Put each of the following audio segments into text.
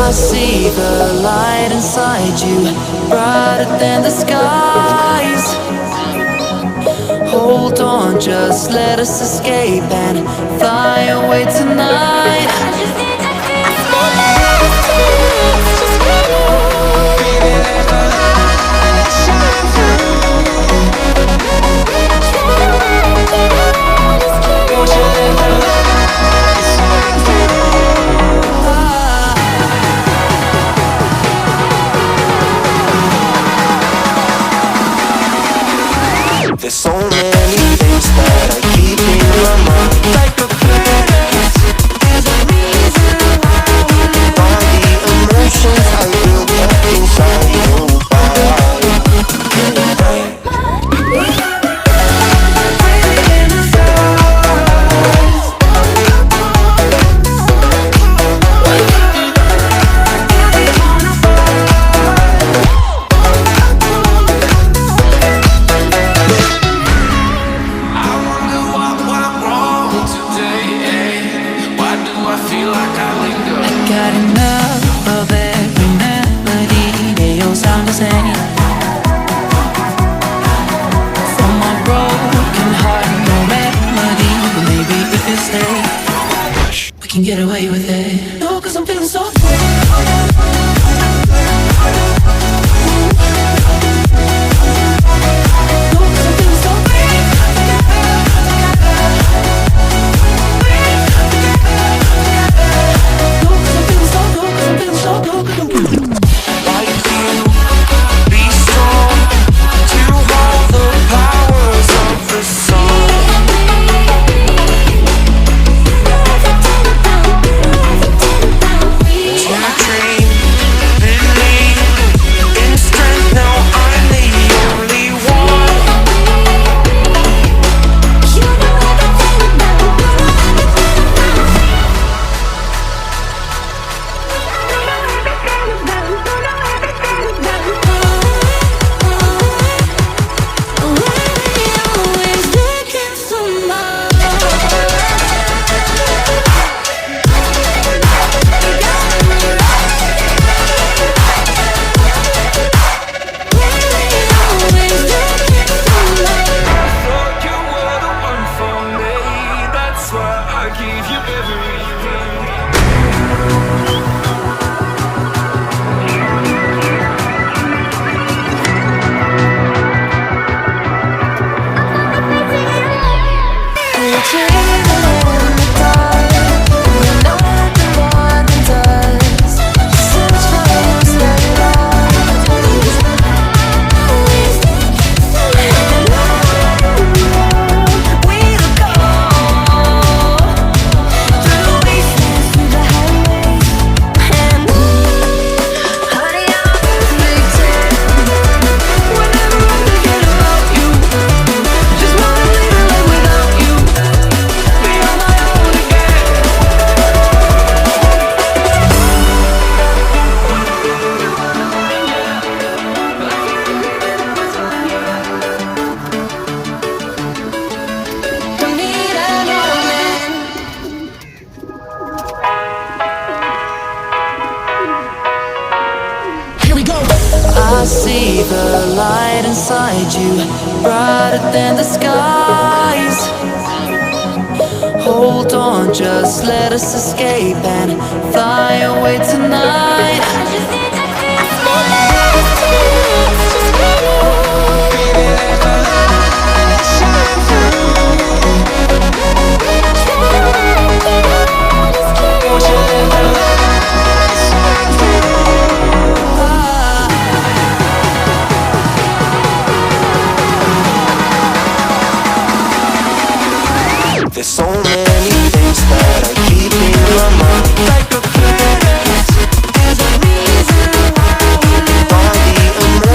I see the light inside you, brighter than the skies. Hold on, just let us escape and fly away tonight. There's so many things that I keep in my mind, like a planet. There's a reason why we live. All the emotions I built up inside your body. Got enough of every melody, they all sound the same. From my broken heart, no remedy, but maybe if you stay, we can get away with it. No, 'cause I'm feeling so free. I see the light inside you, brighter than the skies. Hold on, just let us escape and fly away tonight. There's so many things that I keep in my mind, like a planet. There's a reason why we live. All the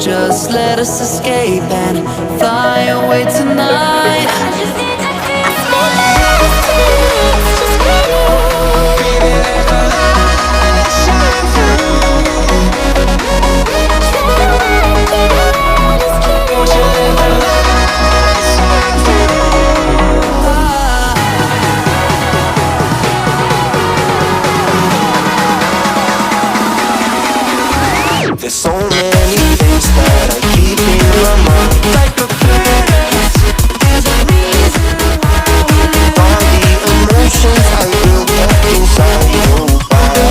on, just let us escape and fly away tonight. There's so many things that I keep in my mind, like a parrot. There's a reason why all the emotions I built up inside your body.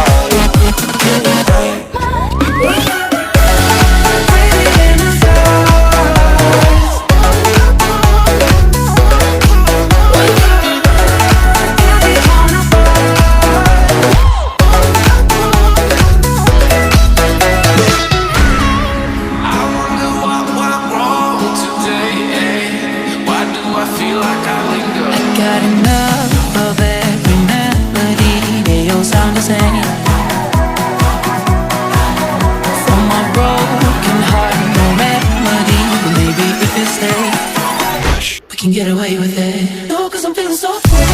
Got enough of every melody, they all sound the same. From my broken heart, no remedy, but maybe if you stay, we can get away with it. No, 'cause I'm feeling so free.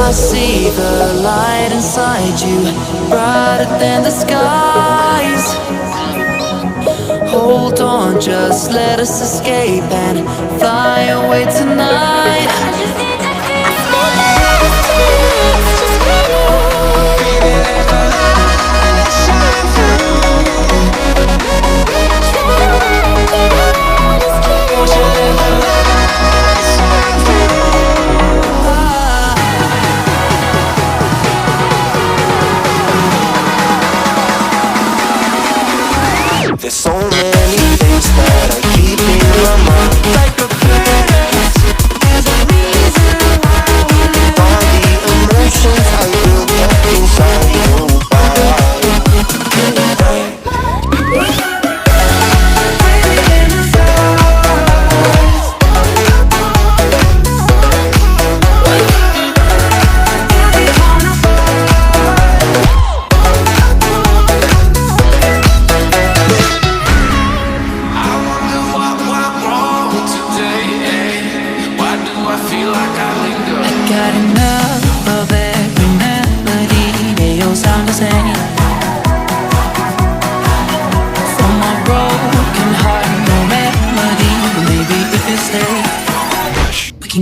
I see the light inside you, brighter than the skies. Hold on, just let us escape and fly away tonight. There's so many things that I keep in my mind, like a parrot. There's a reason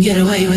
get away with